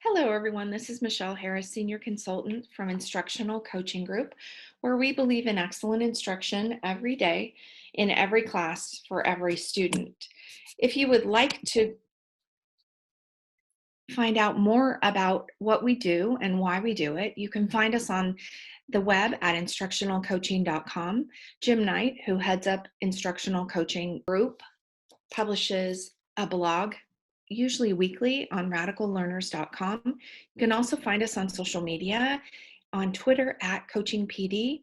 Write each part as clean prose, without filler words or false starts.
Hello, everyone. This is Michelle Harris, Senior Consultant from Instructional Coaching Group, where we believe in excellent instruction every day in every class for every student. If you would like to find out more about what we do and why we do it, you can find us on the web at instructionalcoaching.com. Jim Knight, who heads up Instructional Coaching Group, publishes a blog usually weekly on radicallearners.com. You can also find us on social media on Twitter at CoachingPD.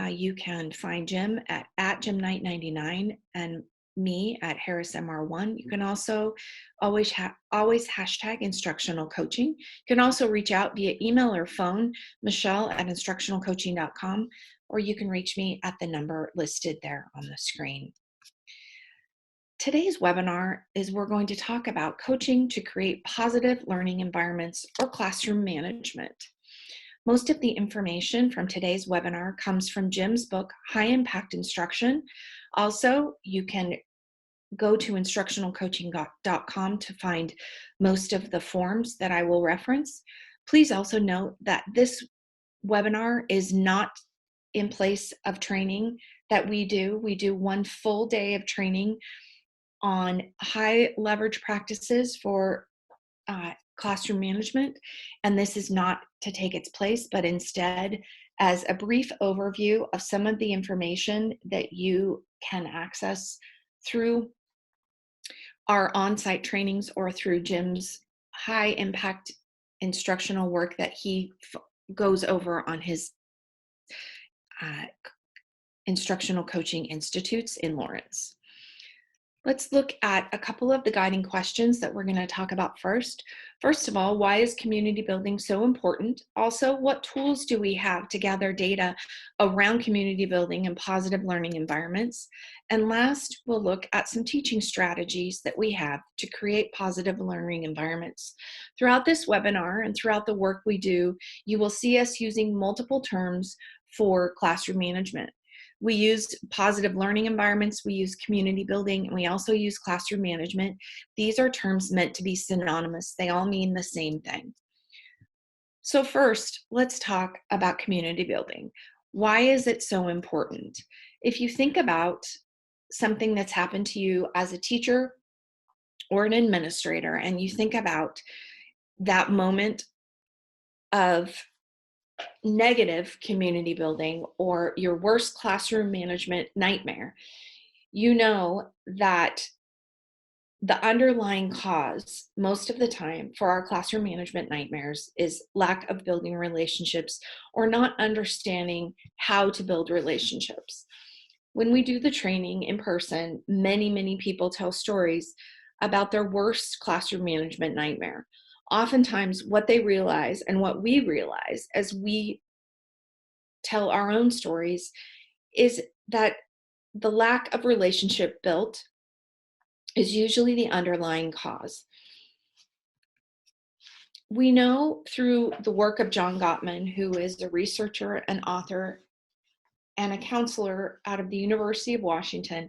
You can find Jim at JimKnight99 and me at HarrisMR1. You can also always hashtag instructional coaching. You can also reach out via email or phone, Michelle at instructionalcoaching.com, or you can reach me at the number listed there on the screen. Today's webinar is we're going to talk about coaching to create positive learning environments or classroom management. Most of the information from today's webinar comes from Jim's book, High Impact Instruction. Also, you can go to instructionalcoaching.com to find most of the forms that I will reference. Please also note that this webinar is not in place of training that we do. We do one full day of training on high leverage practices for classroom management, and this is not to take its place, but instead as a brief overview of some of the information that you can access through our on-site trainings or through Jim's high impact instructional work that he goes over on his instructional coaching institutes in Lawrence. Let's look at a couple of the guiding questions that we're going to talk about first. First of all, why is community building so important? Also, what tools do we have to gather data around community building and positive learning environments? And last, we'll look at some teaching strategies that we have to create positive learning environments. Throughout this webinar and throughout the work we do, you will see us using multiple terms for classroom management. We use positive learning environments, we use community building, and we also use classroom management. These are terms meant to be synonymous. They all mean the same thing. So first, let's talk about community building. Why is it so important? If you think about something that's happened to you as a teacher or an administrator, and you think about that moment of negative community building or your worst classroom management nightmare, you know that the underlying cause most of the time for our classroom management nightmares is lack of building relationships or not understanding how to build relationships. When we do the training in person, many people tell stories about their worst classroom management nightmare. Oftentimes, what they realize and what we realize as we tell our own stories is that the lack of relationship built is usually the underlying cause. We know through the work of John Gottman, who is a researcher, an author, and a counselor out of the University of Washington,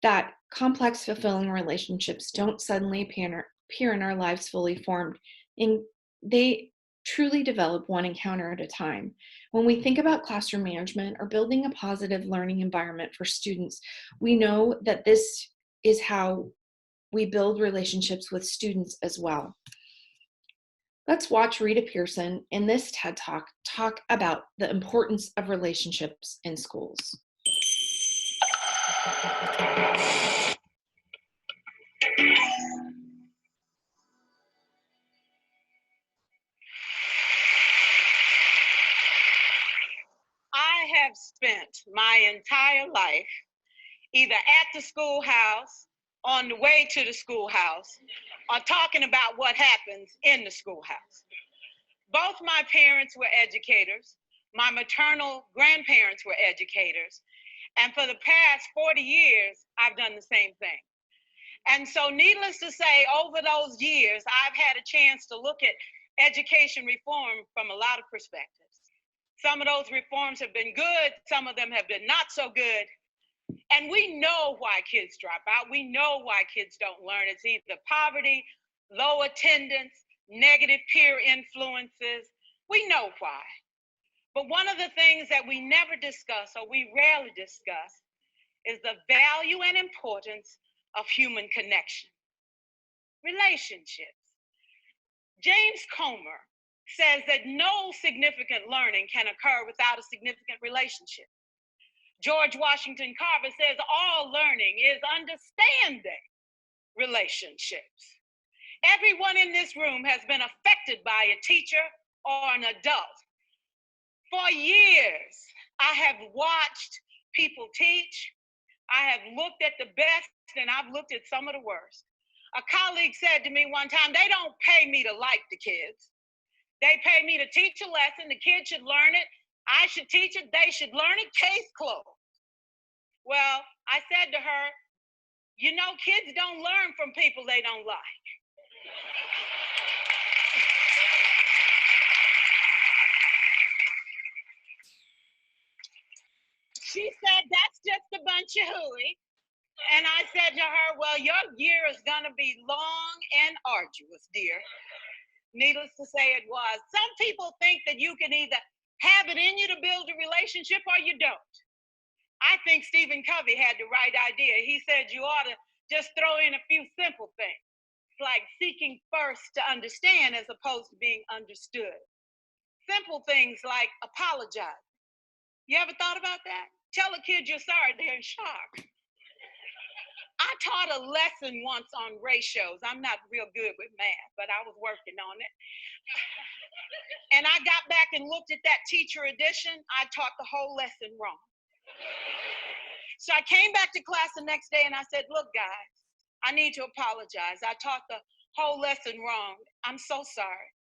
that complex, fulfilling relationships don't suddenly appear in our lives fully formed. And they truly develop one encounter at a time. When we think about classroom management or building a positive learning environment for students, we know that this is how we build relationships with students as well. Let's watch Rita Pearson in this TED Talk talk about the importance of relationships in schools. I have spent my entire life either at the schoolhouse, on the way to the schoolhouse, or talking about what happens in the schoolhouse. Both my parents were educators. My maternal grandparents were educators. And for the past 40 years, I've done the same thing. And so needless to say, over those years, I've had a chance to look at education reform from a lot of perspectives. Some of those reforms have been good. Some of them have been not so good. And we know why kids drop out. We know why kids don't learn. It's either poverty, low attendance, negative peer influences. We know why. But one of the things that we never discuss, or we rarely discuss, is the value and importance of human connection, relationships. James Comer says that no significant learning can occur without a significant relationship. George Washington Carver says all learning is understanding relationships. Everyone in this room has been affected by a teacher or an adult. For years, I have watched people teach. I have looked at the best and I've looked at some of the worst. A colleague said to me one time, they don't pay me to like the kids. They pay me to teach a lesson. The kids should learn it. I should teach it. They should learn it. Case closed. Well, I said to her, you know, kids don't learn from people they don't like. She said, that's just a bunch of hooey. And I said to her, well, your year is going to be long and arduous, dear. Needless to say, it was. Some people think that you can either have it in you to build a relationship or you don't. I think Stephen Covey had the right idea. He said you ought to just throw in a few simple things, like seeking first to understand as opposed to being understood. Simple things like apologize. You ever thought about that? Tell a kid you're sorry, they're in shock. I taught a lesson once on ratios. I'm not real good with math, but I was working on it. And I got back and looked at that teacher edition. I taught the whole lesson wrong. So I came back to class the next day and I said, look, guys, I need to apologize. I taught the whole lesson wrong. I'm so sorry.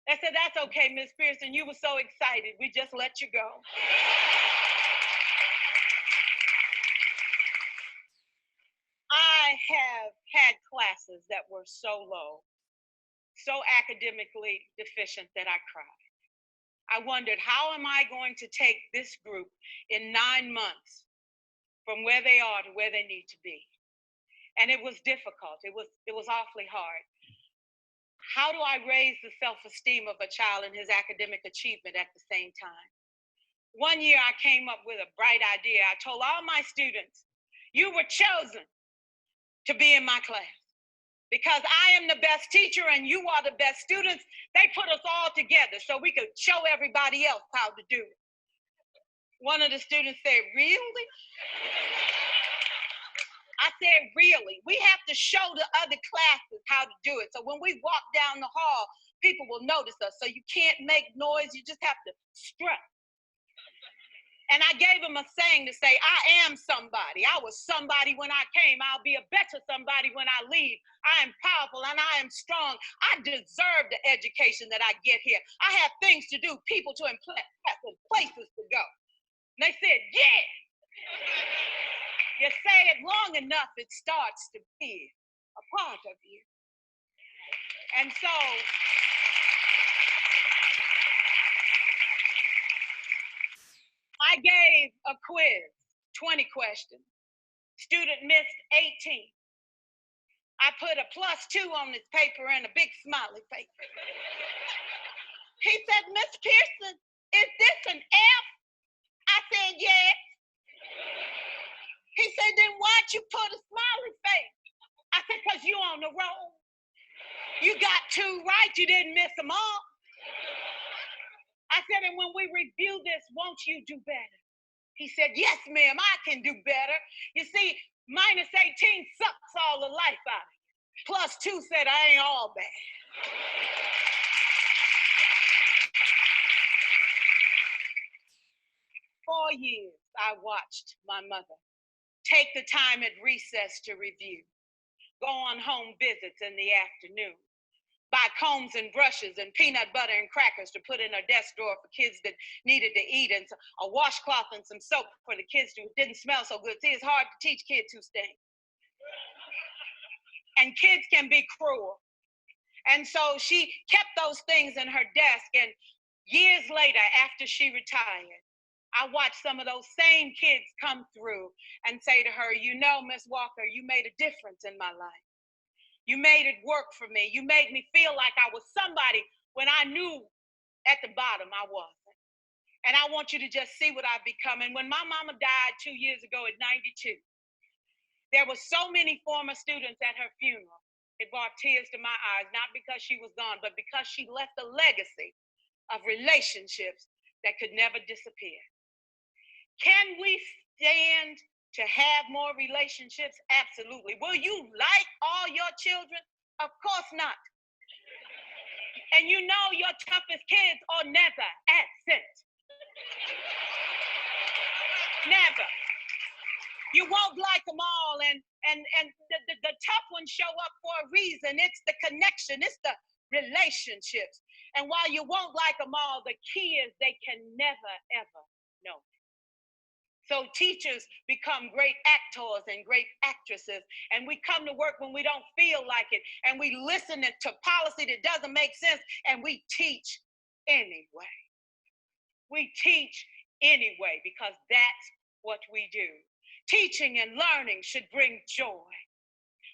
They said, that's okay, Miss Pearson. You were so excited. We just let you go. I have had classes that were so low, so academically deficient that I cried. I wondered, how am I going to take this group in 9 months from where they are to where they need to be? And it was difficult. It was awfully hard. How do I raise the self-esteem of a child and his academic achievement at the same time? One year I came up with a bright idea. I told all my students, you were chosen to be in my class because I am the best teacher and you are the best students. They put us all together so we could show everybody else how to do it. One of the students said, really? I said, really? We have to show the other classes how to do it. So when we walk down the hall, people will notice us. So you can't make noise. You just have to strut. And I gave him a saying to say, I am somebody. I was somebody when I came. I'll be a better somebody when I leave. I am powerful and I am strong. I deserve the education that I get here. I have things to do, people to impress, and places to go. And they said, yeah. You say it long enough, it starts to be a part of you. And so I gave a quiz, 20 questions. Student missed 18. I put a +2 on this paper and a big smiley face. He said, Miss Pearson, is this an F? I said, yes. He said, then why'd you put a smiley face? I said, because you on the roll. You got 2 right, you didn't miss them all. I said, and when we review this, won't you do better? He said, yes, ma'am, I can do better. You see, -18 sucks all the life out of you. +2 said, I ain't all bad. For years, I watched my mother take the time at recess to review, go on home visits in the afternoon, buy combs and brushes and peanut butter and crackers to put in her desk drawer for kids that needed to eat, and a washcloth and some soap for the kids who didn't smell so good. See, it's hard to teach kids who stink. And kids can be cruel. And so she kept those things in her desk, and years later, after she retired, I watched some of those same kids come through and say to her, you know, Miss Walker, you made a difference in my life. You made it work for me. You made me feel like I was somebody when I knew at the bottom I wasn't. And I want you to just see what I've become. And when my mama died 2 years ago at 92, there were so many former students at her funeral. It brought tears to my eyes, not because she was gone, but because she left a legacy of relationships that could never disappear. Can we stand to have more relationships? Absolutely. Will you like all your children? Of course not. And you know your toughest kids are never absent. Never. You won't like them all, and the tough ones show up for a reason. It's the connection, it's the relationships. And while you won't like them all, the key is they can never, ever know. So teachers become great actors and great actresses, and we come to work when we don't feel like it, and we listen to policy that doesn't make sense, and we teach anyway. We teach anyway because that's what we do. Teaching and learning should bring joy.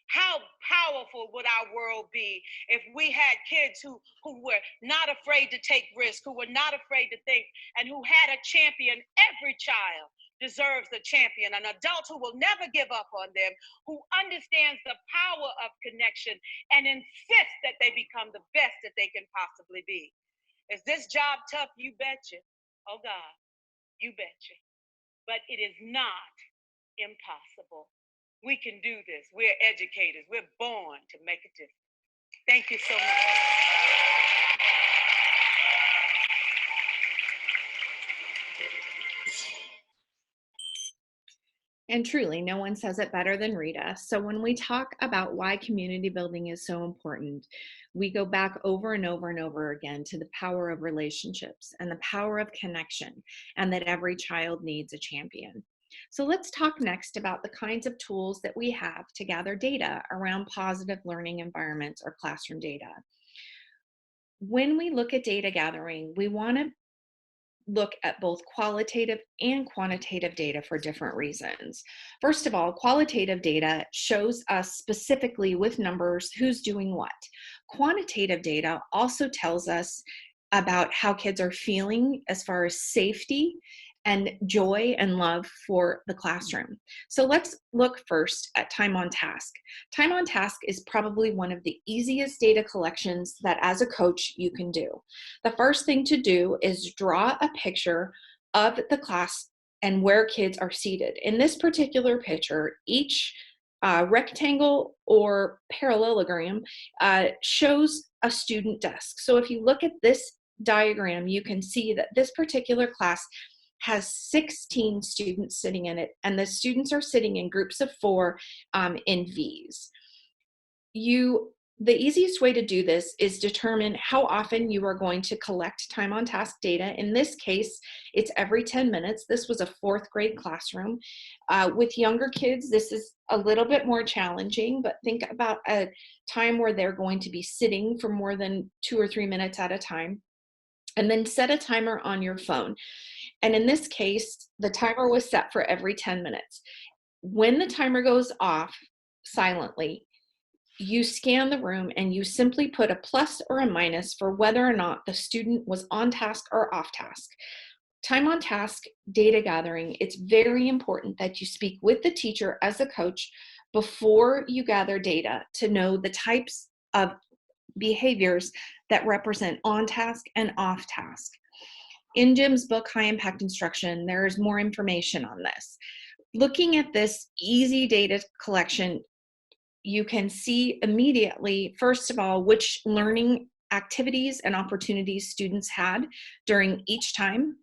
How powerful would our world be if we had kids who were not afraid to take risks, who were not afraid to think, and who had a champion? Every child deserves a champion, an adult who will never give up on them, who understands the power of connection and insists that they become the best that they can possibly be. Is this job tough? You betcha. Oh God, you betcha. But it is not impossible. We can do this. We're educators. We're born to make a difference. Thank you so much. And truly, no one says it better than Rita. So when we talk about why community building is so important, we go back over and over and over again to the power of relationships and the power of connection, and that every child needs a champion. So let's talk next about the kinds of tools that we have to gather data around positive learning environments or classroom data. When we look at data gathering, we want to look at both qualitative and quantitative data for different reasons. First of all, qualitative data shows us specifically with numbers who's doing what. Quantitative data also tells us about how kids are feeling as far as safety and joy and love for the classroom. So let's look first at time on task. Time on task is probably one of the easiest data collections that as a coach you can do. The first thing to do is draw a picture of the class and where kids are seated. In this particular picture, each rectangle or parallelogram shows a student desk. So if you look at this diagram, you can see that this particular class has 16 students sitting in it, and the students are sitting in groups of 4 in V's. The easiest way to do this is determine how often you are going to collect time on task data. In this case, it's every 10 minutes. This was a 4th grade classroom. With younger kids, this is a little bit more challenging, but think about a time where they're going to be sitting for more than 2 or 3 minutes at a time. And then set a timer on your phone. And in this case, the timer was set for every 10 minutes. When the timer goes off silently, you scan the room and you simply put a plus or a minus for whether or not the student was on task or off task. Time on task data gathering, it's very important that you speak with the teacher as a coach before you gather data to know the types of behaviors that represent on task and off task. In Jim's book, High Impact Instruction, there's more information on this. Looking at this easy data collection, you can see immediately, first of all, which learning activities and opportunities students had during each time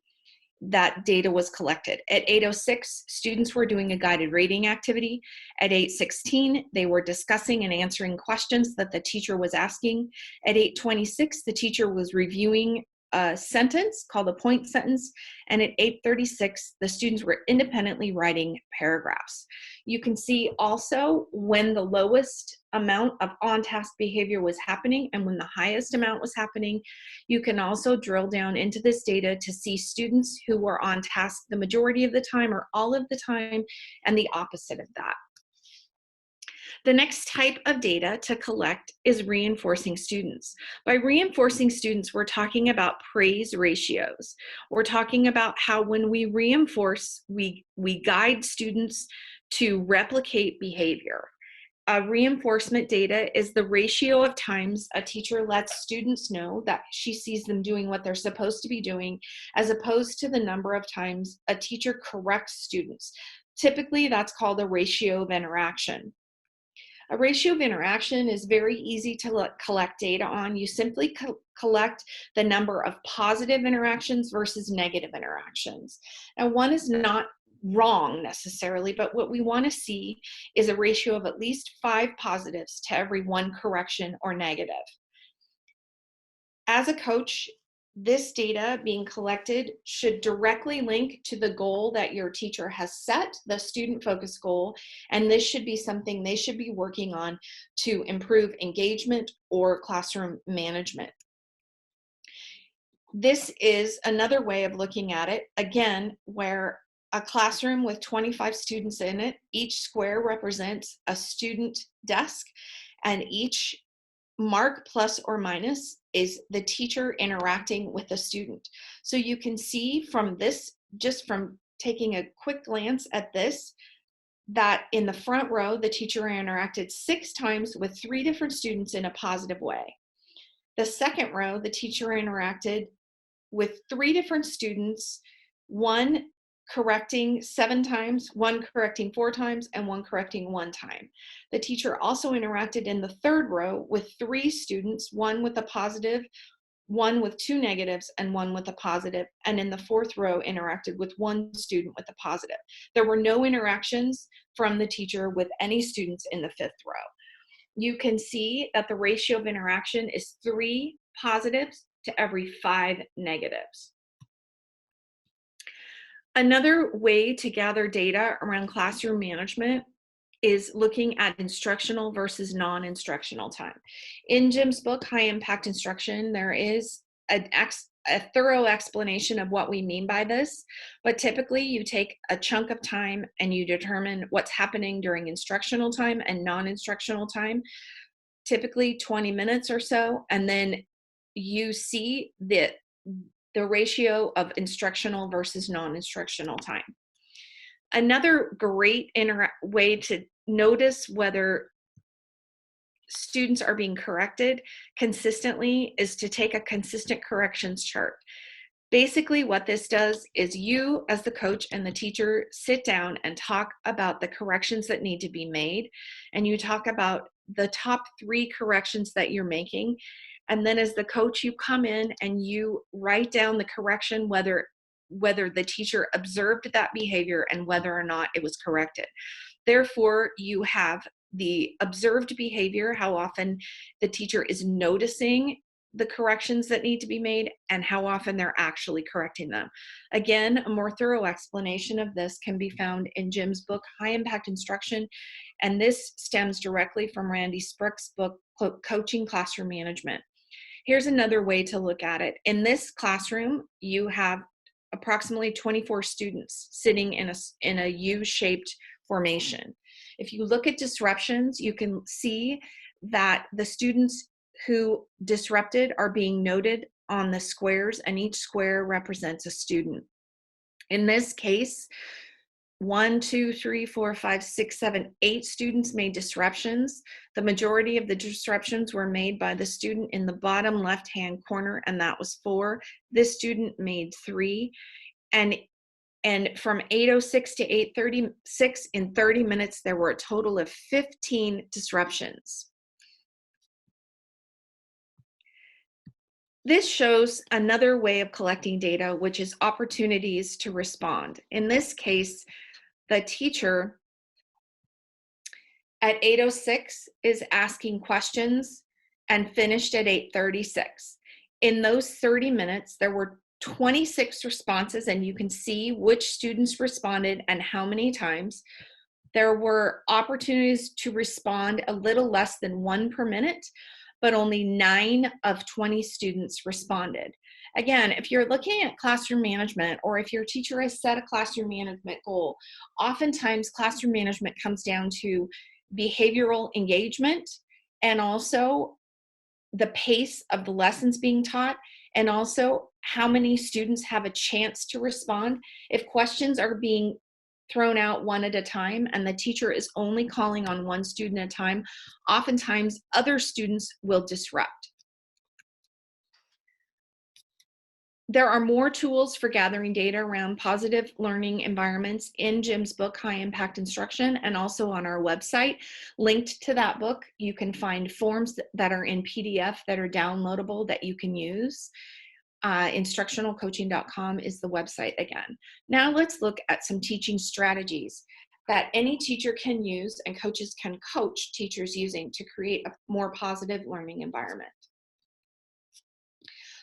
that data was collected. At 8:06, students were doing a guided reading activity. At 8:16, they were discussing and answering questions that the teacher was asking. At 8:26, the teacher was reviewing a sentence called a point sentence. And at 8:36, the students were independently writing paragraphs. You can see also when the lowest amount of on-task behavior was happening and when the highest amount was happening. You can also drill down into this data to see students who were on task the majority of the time or all of the time, and the opposite of that. The next type of data to collect is reinforcing students. By reinforcing students, we're talking about praise ratios. We're talking about how when we reinforce, we guide students to replicate behavior. Reinforcement data is the ratio of times a teacher lets students know that she sees them doing what they're supposed to be doing, as opposed to the number of times a teacher corrects students. Typically, that's called a ratio of interaction. A ratio of interaction is very easy to collect data on. You simply collect the number of positive interactions versus negative interactions. Now, one is not wrong necessarily, but what we want to see is a ratio of at least 5 positives to every 1 correction or negative. As a coach, this data being collected should directly link to the goal that your teacher has set, the student focused goal, and this should be something they should be working on to improve engagement or classroom management. This is another way of looking at it, again, where a classroom with 25 students in it, each square represents a student desk, and each mark plus or minus is the teacher interacting with the student. So you can see from this, just from taking a quick glance at this, that in the front row, the teacher interacted 6 times with 3 different students in a positive way. The second row, the teacher interacted with 3 different students, 1 correcting 7 times, 1 correcting 4 times, and 1 correcting 1 time. The teacher also interacted in the third row with 3 students, 1 with a positive, 1 with 2 negatives, and 1 with a positive, and in the fourth row interacted with 1 student with a positive. There were no interactions from the teacher with any students in the fifth row. You can see that the ratio of interaction is 3 positives to every 5 negatives. Another way to gather data around classroom management is looking at instructional versus non-instructional time. In Jim's book, High Impact Instruction, there is a thorough explanation of what we mean by this, but typically you take a chunk of time and you determine what's happening during instructional time and non-instructional time, typically 20 minutes or so, and then you see the ratio of instructional versus non-instructional time. Another great way to notice whether students are being corrected consistently is to take a consistent corrections chart. Basically, what this does is you, as the coach and the teacher, sit down and talk about the corrections that need to be made, and you talk about the top 3 corrections that you're making. And then as the coach, you come in and you write down the correction, whether the teacher observed that behavior and whether or not it was corrected. Therefore, you have the observed behavior, how often the teacher is noticing the corrections that need to be made and how often they're actually correcting them. Again, a more thorough explanation of this can be found in Jim's book, High Impact Instruction, and this stems directly from Randy Sprick's book, Coaching Classroom Management. Here's another way to look at it. In this classroom, you have approximately 24 students sitting in a U-shaped formation. If you look at disruptions, you can see that the students who disrupted are being noted on the squares, and each square represents a student. In this case, 1, 2, 3, 4, 5, 6, 7, 8 students made disruptions. The majority of the disruptions were made by the student in the bottom left-hand corner, and that was 4. This student made 3. And from 8:06 to 8:36, in 30 minutes, there were a total of 15 disruptions. This shows another way of collecting data, which is opportunities to respond. In this case, the teacher at 8:06 is asking questions and finished at 8:36. In those 30 minutes, there were 26 responses, and you can see which students responded and how many times. There were opportunities to respond a little less than 1 per minute, but only 9 of 20 students responded. Again, if you're looking at classroom management, or if your teacher has set a classroom management goal, oftentimes classroom management comes down to behavioral engagement, and also the pace of the lessons being taught, and also how many students have a chance to respond. If questions are being thrown out one at a time and the teacher is only calling on one student at a time, oftentimes other students will disrupt. There are more tools for gathering data around positive learning environments in Jim's book, High Impact Instruction, and also on our website. Linked to that book, you can find forms that are in PDF that are downloadable that you can use. Instructionalcoaching.com is the website again. Now let's look at some teaching strategies that any teacher can use and coaches can coach teachers using to create a more positive learning environment.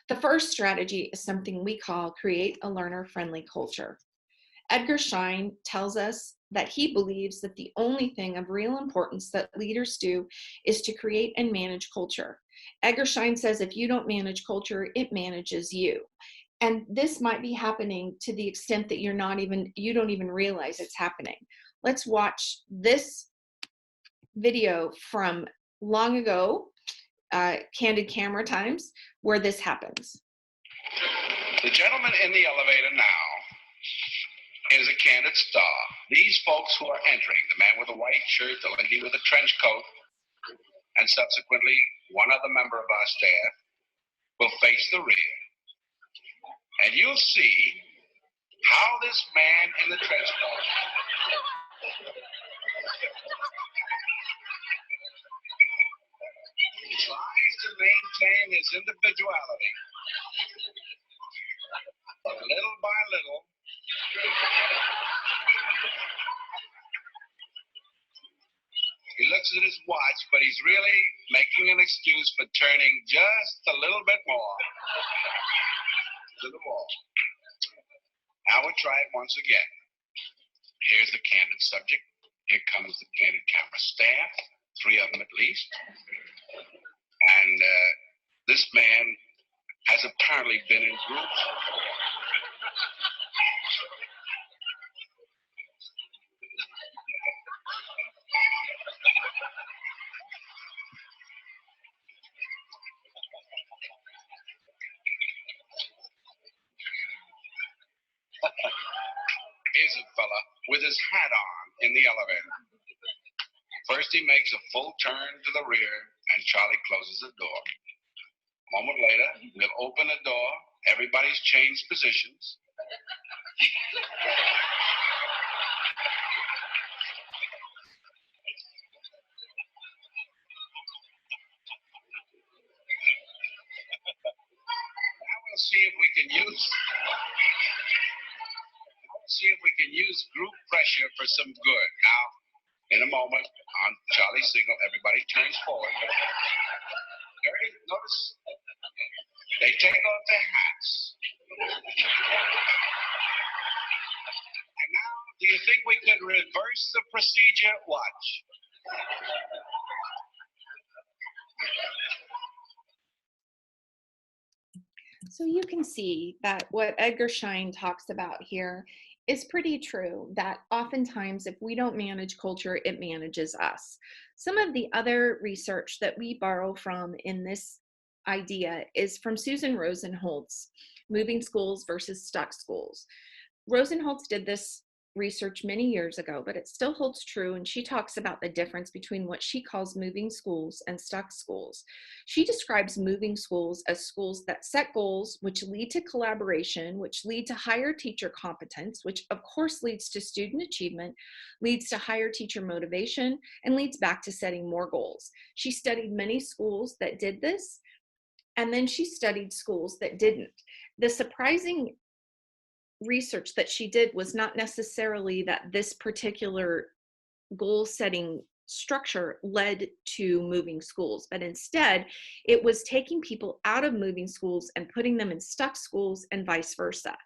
The first strategy is something we call create a learner-friendly culture. Edgar Schein tells us that he believes that the only thing of real importance that leaders do is to create and manage culture. Edgar Schein says if you don't manage culture, it manages you. And this might be happening to the extent that you don't even realize it's happening. Let's watch this video from long ago, candid camera times, where this happens. The gentleman in the elevator now is a candid star. These folks who are entering, the man with the white shirt, the lady with the trench coat, and subsequently one other member of our staff will face the rear. And you'll see how this man in the trench coat tries to maintain his individuality. But little by little, he looks at his watch, but he's really making an excuse for turning just a little bit more to the wall. Now we'll try it once again. Here's the candid subject. Here comes the candid camera staff, 3 of them at least. And this man has apparently been in groups. Here's a fella with his hat on in the elevator. First he makes a full turn to the rear and Charlie closes the door. A moment later, we'll open the door. Everybody's changed positions. Now we'll see if we can use group pressure for some good. Now, in a moment, on Charlie's signal, everybody turns forward. Notice they take off their hats. And now, do you think we could reverse the procedure? Watch. So you can see that what Edgar Schein talks about here is pretty true, that oftentimes if we don't manage culture, it manages us. Some of the other research that we borrow from in this idea is from Susan Rosenholz, Moving Schools versus Stuck Schools. Rosenholz did this research many years ago, but it still holds true, and she talks about the difference between what she calls moving schools and stuck schools. She describes moving schools as schools that set goals, which lead to collaboration, which lead to higher teacher competence, which of course leads to student achievement, leads to higher teacher motivation, and leads back to setting more goals. She studied many schools that did this, and then she studied schools that didn't. The surprising research that she did was not necessarily that this particular goal setting structure led to moving schools, but instead it was taking people out of moving schools and putting them in stuck schools and vice versa.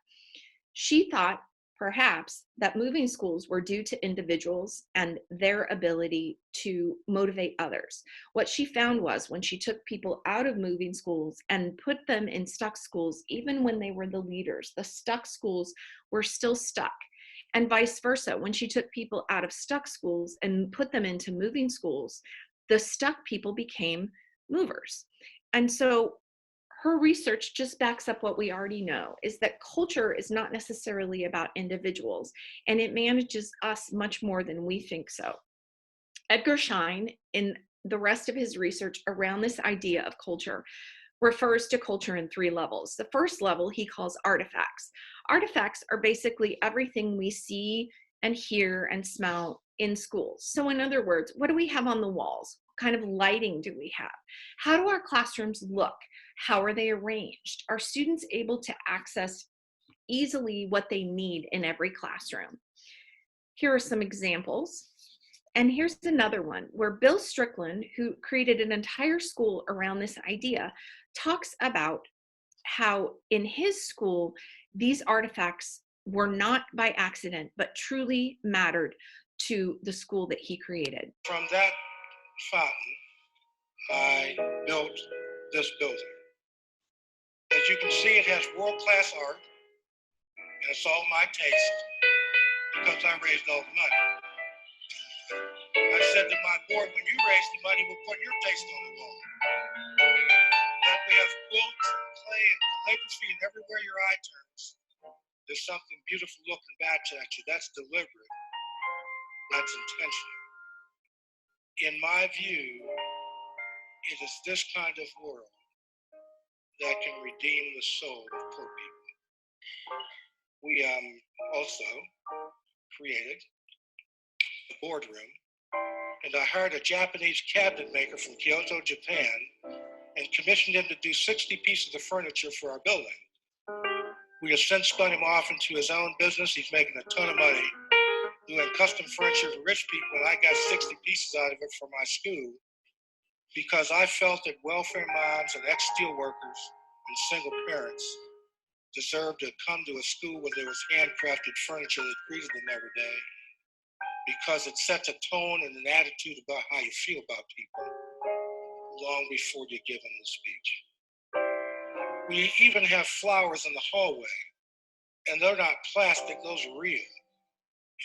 She thought perhaps that moving schools were due to individuals and their ability to motivate others. What she found was when she took people out of moving schools and put them in stuck schools, even when they were the leaders, the stuck schools were still stuck. And vice versa. When she took people out of stuck schools and put them into moving schools, the stuck people became movers. And so her research just backs up what we already know, is that culture is not necessarily about individuals, and it manages us much more than we think so. Edgar Schein, in the rest of his research around this idea of culture, refers to culture in 3 levels. The first level he calls artifacts. Artifacts are basically everything we see and hear and smell in schools. So in other words, what do we have on the walls? What kind of lighting do we have? How do our classrooms look? How are they arranged? Are students able to access easily what they need in every classroom? Here are some examples. And here's another one where Bill Strickland, who created an entire school around this idea, talks about how in his school, these artifacts were not by accident, but truly mattered to the school that he created. From that fountain, I built this building. As you can see, it has world-class art, and it's all my taste because I raised all the money. I said to my board, when you raise the money, we'll put your taste on the wall. That we have quilts and clay and calligraphy, and everywhere your eye turns, there's something beautiful looking back at you. That's deliberate. That's intentional. In my view, it is this kind of world that can redeem the soul of poor people. We also created a boardroom, and I hired a Japanese cabinet maker from Kyoto, Japan, and commissioned him to do 60 pieces of furniture for our building. We have since spun him off into his own business. He's making a ton of money doing custom furniture for rich people, and I got 60 pieces out of it for my school because I felt that welfare moms and ex-steel workers and single parents deserved to come to a school where there was handcrafted furniture that greeted them every day, because it sets a tone and an attitude about how you feel about people long before you give them the speech. We even have flowers in the hallway, and they're not plastic, those are real.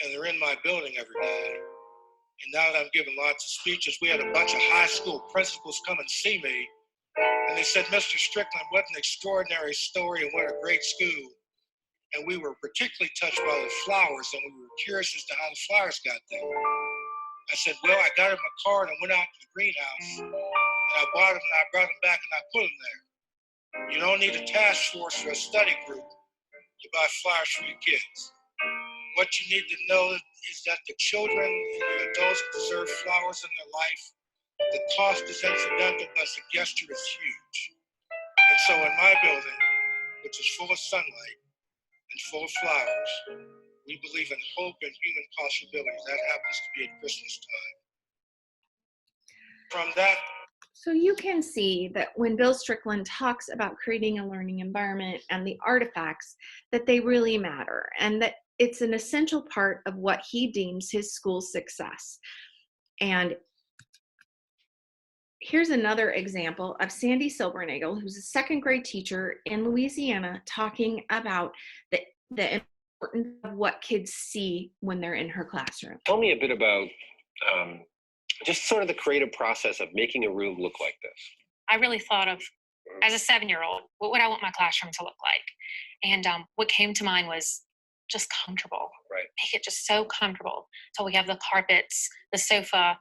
And they're in my building every day. And now that I'm giving lots of speeches, we had a bunch of high school principals come and see me, and they said, Mr. Strickland, what an extraordinary story and what a great school. And we were particularly touched by the flowers, and we were curious as to how the flowers got there. I said, well, I got in my car and I went out to the greenhouse, and I bought them and I brought them back and I put them there. You don't need a task force or a study group to buy flowers for your kids. What you need to know is that the children and the adults deserve flowers in their life. The cost is incidental, but the gesture is huge. And so in my building, which is full of sunlight and full of flowers, we believe in hope and human possibilities. That happens to be at Christmas time. From that, So you can see that when Bill Strickland talks about creating a learning environment and the artifacts, that they really matter, and that it's an essential part of what he deems his school's success. And here's another example of Sandy Silbernagel, who's a second grade teacher in Louisiana, talking about the importance of what kids see when they're in her classroom. Tell me a bit about just sort of the creative process of making a room look like this. I really thought of, as a 7-year-old, what would I want my classroom to look like? And what came to mind was just comfortable. Right. Make it just so comfortable. So we have the carpets, the sofa,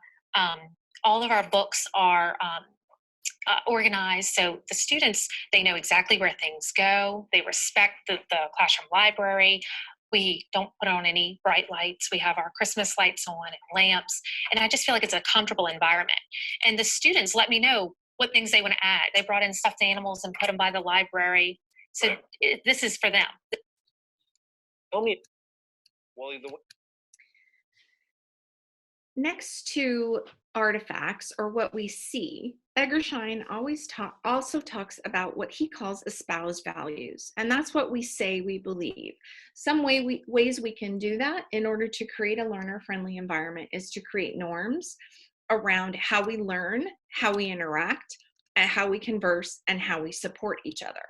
all of our books are organized. So the students, they know exactly where things go. They respect the classroom library. We don't put on any bright lights. We have our Christmas lights on and lamps. And I just feel like it's a comfortable environment. And the students let me know what things they want to add. They brought in stuffed animals and put them by the library. So this is for them. Tell me, Wally, Next to artifacts, or what we see, Edgar Schein also talks about what he calls espoused values. And that's what we say we believe. Some ways we can do that in order to create a learner-friendly environment is to create norms around how we learn, how we interact, and how we converse, and how we support each other.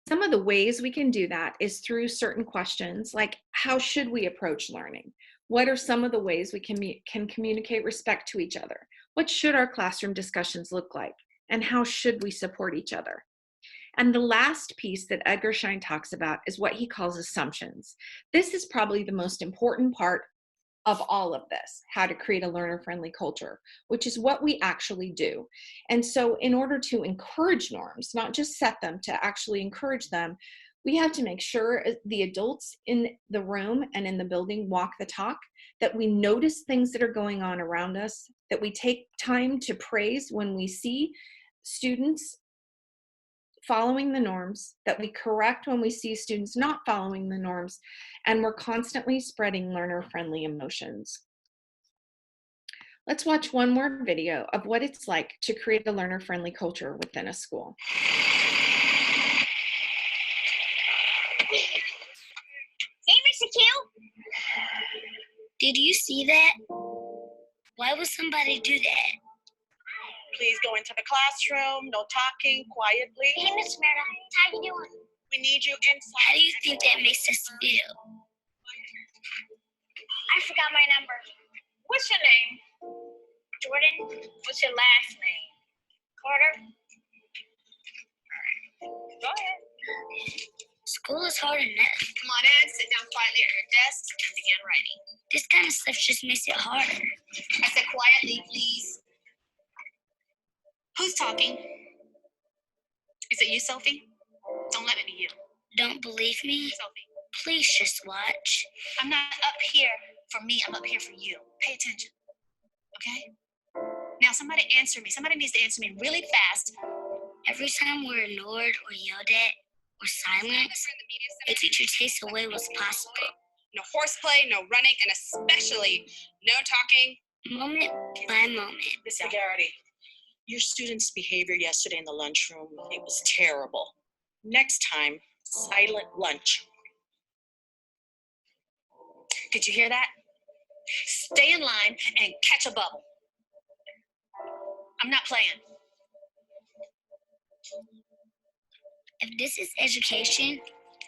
Some of the ways we can do that is through certain questions like, how should we approach learning? What are some of the ways we can communicate respect to each other? What should our classroom discussions look like? And how should we support each other? And the last piece that Edgar Schein talks about is what he calls assumptions. This is probably the most important part of all of this, how to create a learner-friendly culture, which is what we actually do. And so in order to encourage norms, not just set them, to actually encourage them, we have to make sure the adults in the room and in the building walk the talk, that we notice things that are going on around us, that we take time to praise when we see students following the norms, that we correct when we see students not following the norms, and we're constantly spreading learner-friendly emotions. Let's watch one more video of what it's like to create a learner-friendly culture within a school. Hey, Mr. Q. Did you see that? Why would somebody do that? Please go into the classroom, no talking, quietly. Hey, Miss Merida, how you doing? We need you How inside. do you think that makes us feel? I forgot my number. What's your name? Jordan? What's your last name? Carter? Go ahead. School is hard enough. Come on in, sit down quietly at your desk and begin writing. This kind of stuff just makes it harder. I said quietly, please. Who's talking? Is it you, Sophie? Don't let it be you. Don't believe me? Sophie, Please just watch. I'm not up here for me. I'm up here for you. Pay attention. Okay? Now, somebody answer me. Somebody needs to answer me really fast. Every time we're ignored or yelled at or silenced, the teacher takes away what's possible. No horseplay, no running, and especially no talking. Moment by moment. Miss Garrity, your students' behavior yesterday in the lunchroom, it was terrible. Next time, silent lunch. Did you hear that? Stay in line and catch a bubble. I'm not playing. If this is education,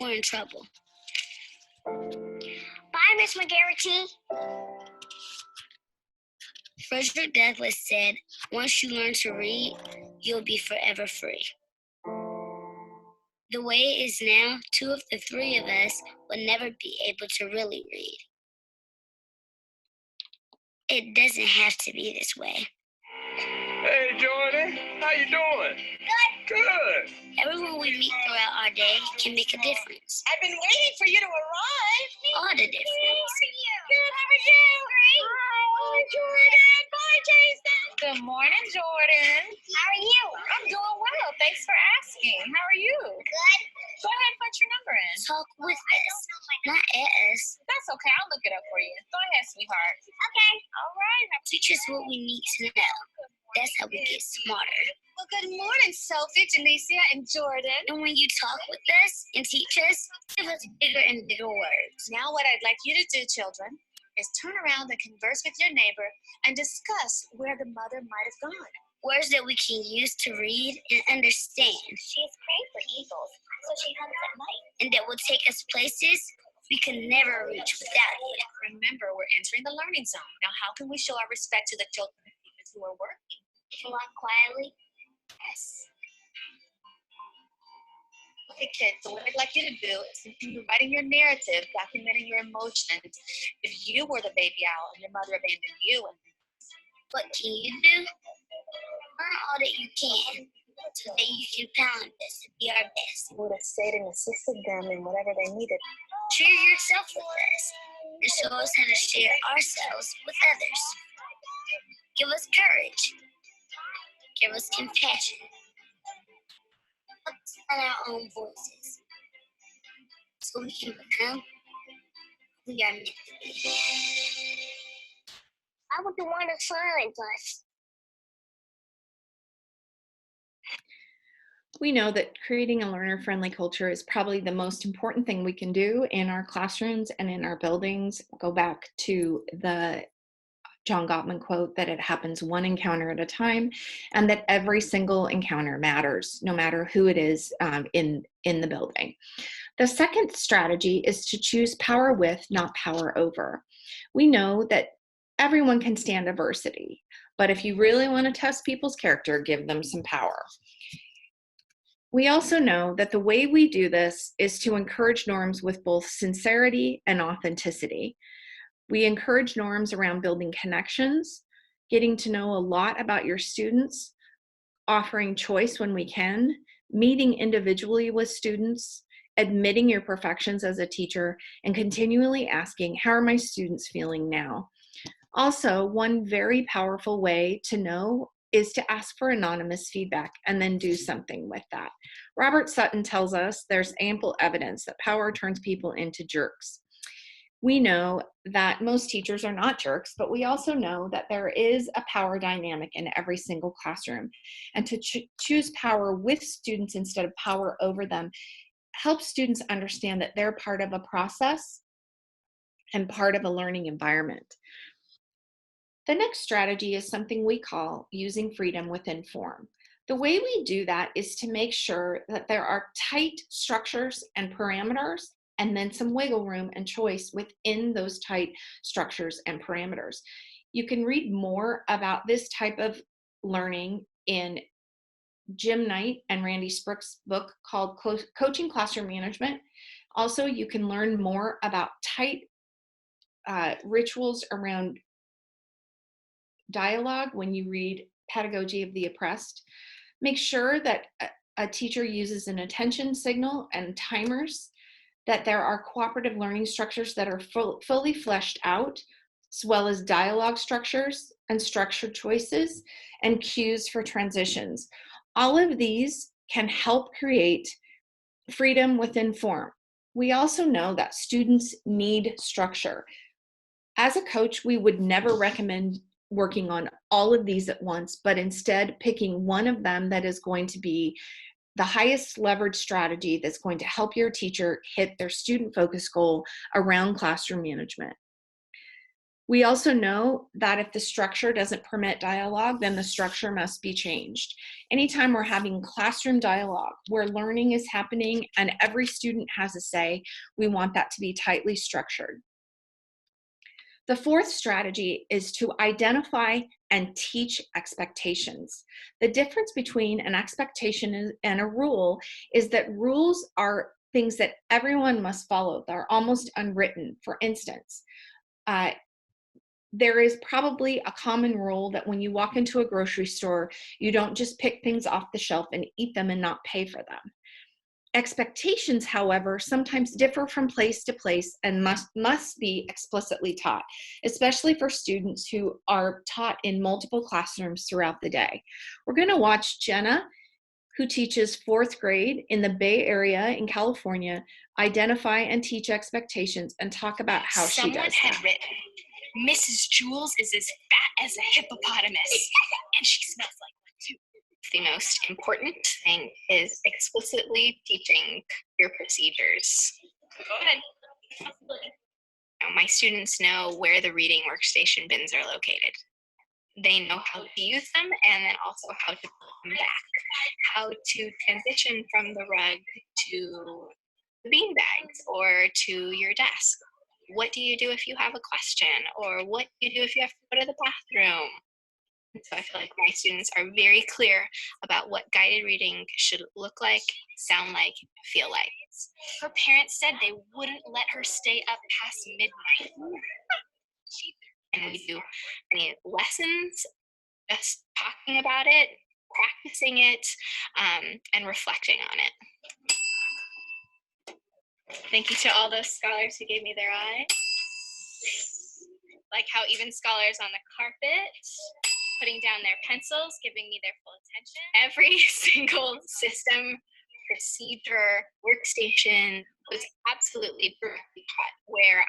we're in trouble. Bye, Miss McGarrity. Frederick Douglass said, once you learn to read, you'll be forever free. The way it is now, 2 of the 3 of us will never be able to really read. It doesn't have to be this way. Hey, Jordan, how you doing? Good. Everyone we meet throughout our day can make a difference. I've been waiting for you to arrive. All the difference. Good, how are you? Hi, Jordan. Bye, Jason. Good morning, Jordan. How are you? I'm doing well. Thanks for asking. How are you? Good. Go ahead and put your number in. Talk with us, not at us. That's okay. I'll look it up for you. Go ahead, sweetheart. Okay. All right. Teach us what we need to know. That's how we get smarter. Well, good morning, Sophie, Janicia, and Jordan. And when you talk with us and teach us, give us bigger and bigger words. Now what I'd like you to do, children, is turn around and converse with your neighbor and discuss where the mother might have gone. Words that we can use to read and understand. She is prey for eagles, so she hunts at night. And that will take us places we can never reach without it. Remember, we're entering the learning zone. Now, how can we show our respect to the children and teachers who are working? Walk quietly. Yes. Okay, kids, so what I'd like you to do is continue writing your narrative, documenting your emotions. If you were the baby owl and your mother abandoned you, What can you do? Learn all that you can so that you can pound us and be our best. you would have stayed and assisted them in whatever they needed. Share yourself with us and show us how to share ourselves with others. Give us courage. Give us compassion. Put us on our own voices so we can become who we are meant to be. I want to want to silence us. We know that creating a learner-friendly culture is probably the most important thing we can do in our classrooms and in our buildings. Go back to the John Gottman quote, that it happens one encounter at a time, and that every single encounter matters, no matter who it is in the building. The second strategy is to choose power with, not power over. We know that everyone can stand adversity, but if you really want to test people's character, give them some power. We also know that the way we do this is to encourage norms with both sincerity and authenticity. We encourage norms around building connections, getting to know a lot about your students, offering choice when we can, meeting individually with students, admitting your perfections as a teacher, and continually asking, how are my students feeling now? Also, one very powerful way to know is to ask for anonymous feedback and then do something with that. Robert Sutton tells us there's ample evidence that power turns people into jerks. We know that most teachers are not jerks, but we also know that there is a power dynamic in every single classroom. And to choose power with students instead of power over them helps students understand that they're part of a process and part of a learning environment. The next strategy is something we call using freedom within form. The way we do that is to make sure that there are tight structures and parameters, and then some wiggle room and choice within those tight structures and parameters. You can read more about this type of learning in Jim Knight and Randy Sprick's book called Coaching Classroom Management. Also, you can learn more about tight rituals around dialogue when you read Pedagogy of the Oppressed. Make sure that a teacher uses an attention signal and timers, that there are cooperative learning structures that are fully fleshed out, as well as dialogue structures and structured choices and cues for transitions. All of these can help create freedom within form. We also know that students need structure. As a coach, we would never recommend working on all of these at once, but instead picking one of them that is going to be the highest leverage strategy that's going to help your teacher hit their student focus goal around classroom management. We also know that if the structure doesn't permit dialogue, then the structure must be changed. Anytime we're having classroom dialogue where learning is happening and every student has a say, we want that to be tightly structured. The fourth strategy is to identify and teach expectations. The difference between an expectation and a rule is that rules are things that everyone must follow. They're almost unwritten. For instance, there is probably a common rule that when you walk into a grocery store, you don't just pick things off the shelf and eat them and not pay for them. Expectations, however, sometimes differ from place to place and must be explicitly taught, especially for students who are taught in multiple classrooms throughout the day. We're going to watch Jenna, who teaches fourth grade in the Bay Area in California, identify and teach expectations and talk about how she does that. Someone had written, Mrs. Jules is as fat as a hippopotamus, and she smells like one too. The most important thing is explicitly teaching your procedures. Go ahead. My students know where the reading workstation bins are located. They know how to use them and then also how to put them back, how to transition from the rug to the bean bags or to your desk. What do you do if you have a question? Or what do you do if you have to go to the bathroom? So I feel like my students are very clear about what guided reading should look like, sound like, feel like. Her parents said they wouldn't let her stay up past midnight. And we do any lessons, just talking about it, practicing it, and reflecting on it. Thank you to all those scholars who gave me their eyes. Like how even scholars on the carpet, putting down their pencils, giving me their full attention. Every single system, procedure, workstation was absolutely perfectly taught, where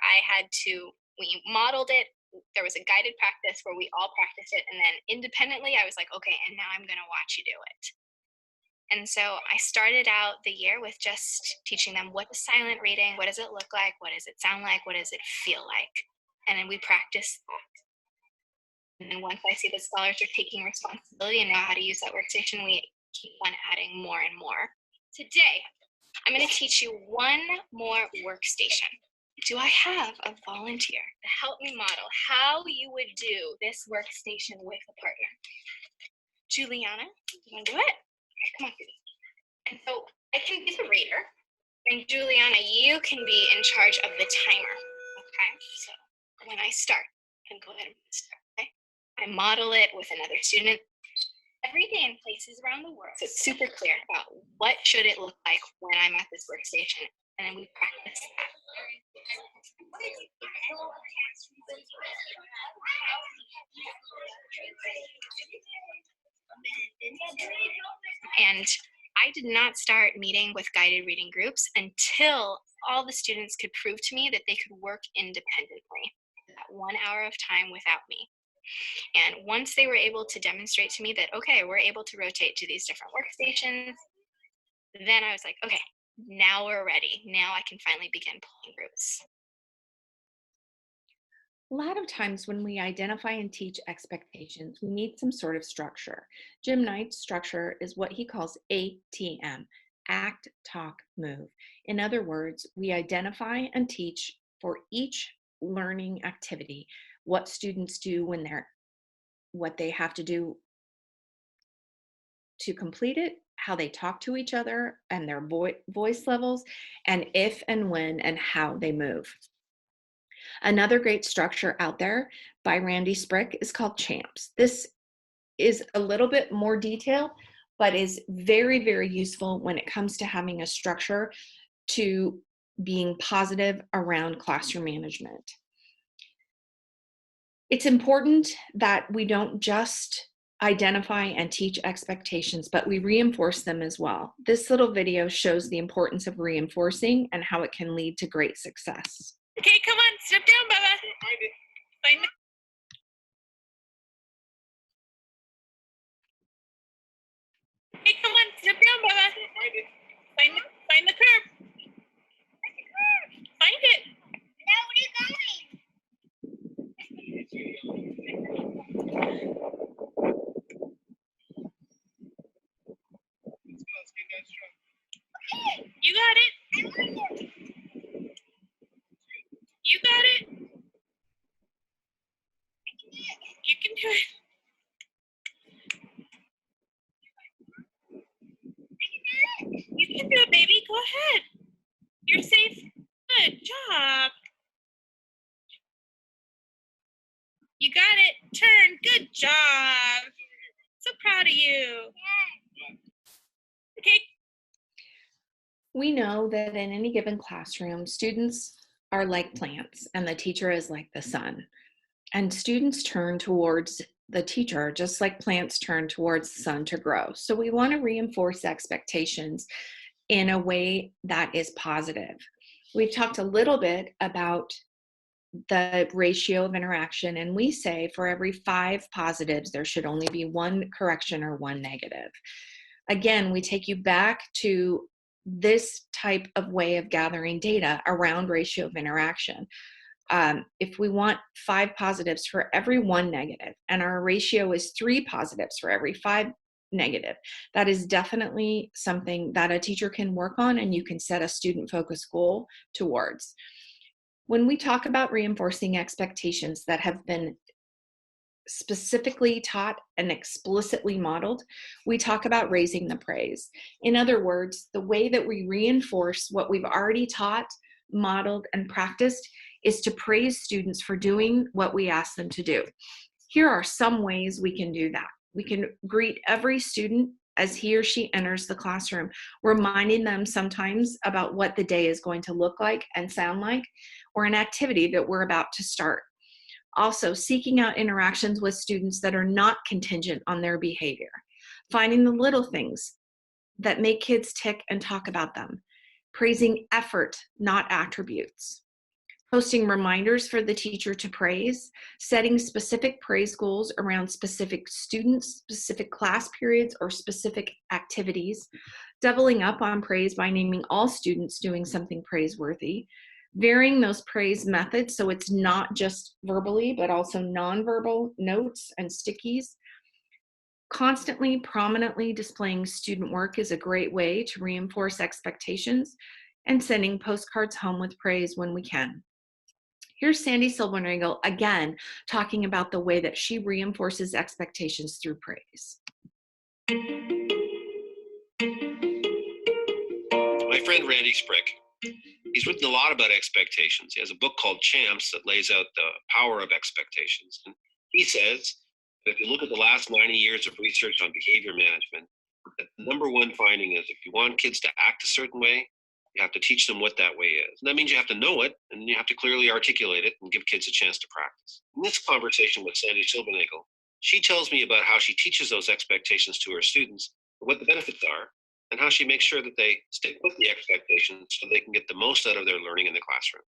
we modeled it. There was a guided practice where we all practiced it, and then independently I was like, okay, and now I'm gonna watch you do it. And so I started out the year with just teaching them what is silent reading, what does it look like, what does it sound like, what does it feel like, and then we practiced that. And then once I see the scholars are taking responsibility and know how to use that workstation, we keep on adding more and more. Today, I'm going to teach you one more workstation. Do I have a volunteer to help me model how you would do this workstation with a partner? Juliana, you want to do it? Come on, Judy. And so I can be the reader, and Juliana, you can be in charge of the timer. Okay, so when I start, I can go ahead and start. Okay, I model it with another student every day in places around the world. So it's super clear about what should it look like when I'm at this workstation, and then we practice that. And I did not start meeting with guided reading groups until all the students could prove to me that they could work independently. That 1 hour of time without me. And once they were able to demonstrate to me that, okay, we're able to rotate to these different workstations, then I was like, okay, now we're ready. Now I can finally begin pulling groups. A lot of times when we identify and teach expectations, we need some sort of structure. Jim Knight's structure is what he calls ATM, act, talk, move. In other words, we identify and teach for each learning activity what students do when what they have to do to complete it, how they talk to each other and their voice levels, and if and when and how they move. Another great structure out there by Randy Sprick is called CHAMPS. This is a little bit more detailed, but is very, very useful when it comes to having a structure to being positive around classroom management. It's important that we don't just identify and teach expectations, but we reinforce them as well. This little video shows the importance of reinforcing and how it can lead to great success. Okay, come on, step down, Bubba. Find it. Hey, come on, step down, Bubba. Find the curb. Find it. Now where are you going? You got it. You got it. You can do it. You can do it, baby. Go ahead. You're safe. Good job. You got it. Turn. Good job. So proud of you. Okay. We know that in any given classroom, students are like plants and the teacher is like the sun. And students turn towards the teacher just like plants turn towards the sun to grow. So we want to reinforce expectations in a way that is positive. We've talked a little bit about the ratio of interaction, and we say for every 5 positives, there should only be 1 correction or 1 negative. Again, we take you back to this type of way of gathering data around ratio of interaction. If we want 5 positives for every 1 negative, and our ratio is 3 positives for every 5 negative, that is definitely something that a teacher can work on and you can set a student-focused goal towards. When we talk about reinforcing expectations that have been specifically taught and explicitly modeled, we talk about raising the praise. In other words, the way that we reinforce what we've already taught, modeled, and practiced is to praise students for doing what we ask them to do. Here are some ways we can do that. We can greet every student as he or she enters the classroom, reminding them sometimes about what the day is going to look like and sound like, or an activity that we're about to start. Also, seeking out interactions with students that are not contingent on their behavior. Finding the little things that make kids tick and talk about them. Praising effort, not attributes. Posting reminders for the teacher to praise. Setting specific praise goals around specific students, specific class periods, or specific activities. Doubling up on praise by naming all students doing something praiseworthy. varying those praise methods so it's not just verbally, but also nonverbal notes and stickies. Constantly, prominently displaying student work is a great way to reinforce expectations, and sending postcards home with praise when we can. Here's Sandy Silvernagle again talking about the way that she reinforces expectations through praise. My friend Randy Sprick, he's written a lot about expectations. He has a book called Champs that lays out the power of expectations. And he says that if you look at the last 90 years of research on behavior management, that the number one finding is if you want kids to act a certain way, you have to teach them what that way is. And that means you have to know it, and you have to clearly articulate it and give kids a chance to practice. In this conversation with Sandy Silvernagle, she tells me about how she teaches those expectations to her students, what the benefits are, and how she makes sure that they stick with the expectations so they can get the most out of their learning in the classroom.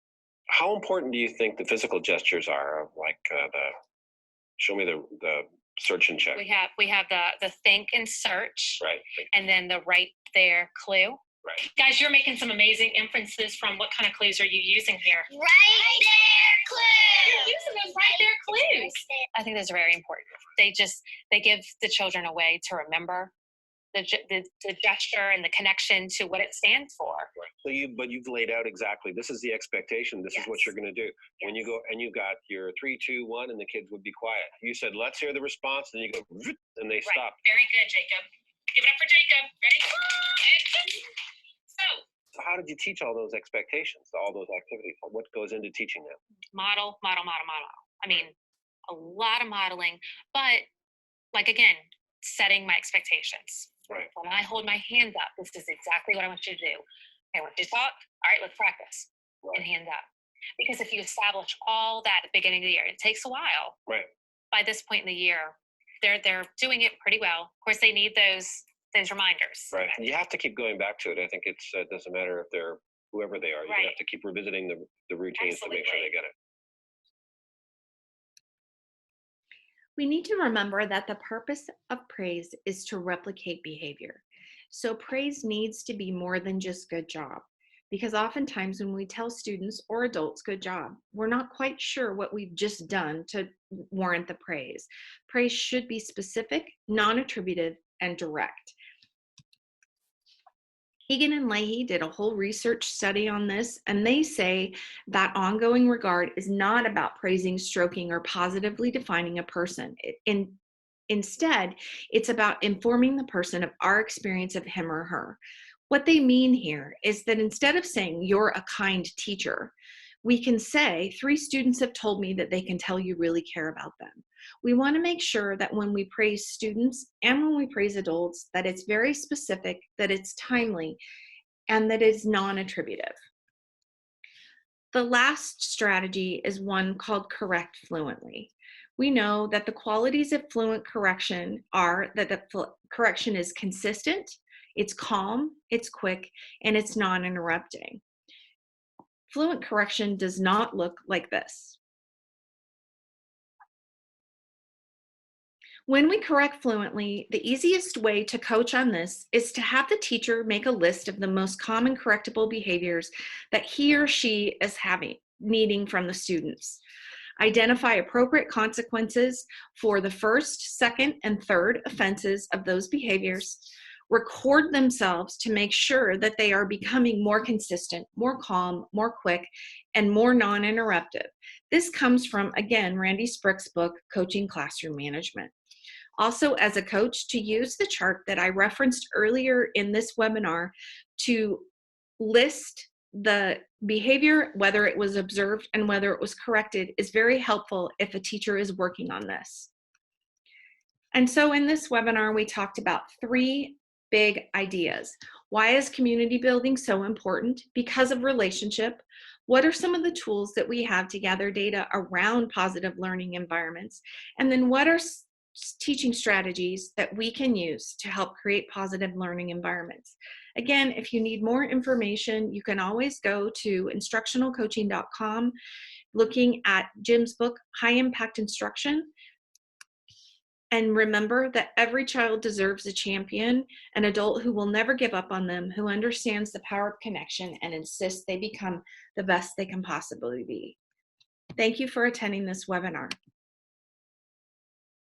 How important do you think the physical gestures are, like show me the search and check? We have the think and search, right, and then the right there clue. Right. Guys, you're making some amazing inferences from what kind of clues are you using here? Right there clue. You're using those right there clues. I think those are very important. They give the children a way to remember the gesture and the connection to what it stands for. Right. So you've laid out exactly, this is the expectation, this is what you're going to do. Yes. When you go and you got your 3, 2, 1, and the kids would be quiet. You said, let's hear the response, and you go, and they stop. Very good, Jacob. Give it up for Jacob. Ready? So how did you teach all those expectations, all those activities? What goes into teaching them? Model. I mean, a lot of modeling, but like, again, setting my expectations. Right. When I hold my hands up, this is exactly what I want you to do. I want you to talk. All right, let's practice. Right. And hands up. Because if you establish all that at the beginning of the year, it takes a while. Right. By this point in the year, they're doing it pretty well. Of course, they need those reminders. Right. And you have to keep going back to it. I think it doesn't matter if they're whoever they are. You have to keep revisiting the routines to make sure they get it. We need to remember that the purpose of praise is to replicate behavior. So praise needs to be more than just good job, because oftentimes when we tell students or adults good job, we're not quite sure what we've just done to warrant the praise. Praise should be specific, non-attributive, and direct. Egan and Leahy did a whole research study on this, and they say that ongoing regard is not about praising, stroking, or positively defining a person. Instead, it's about informing the person of our experience of him or her. What they mean here is that instead of saying, "You're a kind teacher," we can say, "3 students have told me that they can tell you really care about them." We want to make sure that when we praise students and when we praise adults, that it's very specific, that it's timely, and that it's non-attributive. The last strategy is one called correct fluently. We know that the qualities of fluent correction are that the correction is consistent, it's calm, it's quick, and it's non-interrupting. Fluent correction does not look like this. When we correct fluently, the easiest way to coach on this is to have the teacher make a list of the most common correctable behaviors that he or she is needing from the students. Identify appropriate consequences for the first, second, and third offenses of those behaviors. Record themselves to make sure that they are becoming more consistent, more calm, more quick, and more non-interruptive. This comes from, again, Randy Sprick's book, Coaching Classroom Management. Also, as a coach, to use the chart that I referenced earlier in this webinar to list the behavior, whether it was observed and whether it was corrected, is very helpful if a teacher is working on this. And so in this webinar, we talked about 3 big ideas. Why is community building so important? Because of relationship. What are some of the tools that we have to gather data around positive learning environments? And then what are teaching strategies that we can use to help create positive learning environments? Again, if you need more information, you can always go to instructionalcoaching.com, looking at Jim's book, High Impact Instruction. And remember that every child deserves a champion, an adult who will never give up on them, who understands the power of connection and insists they become the best they can possibly be. Thank you for attending this webinar.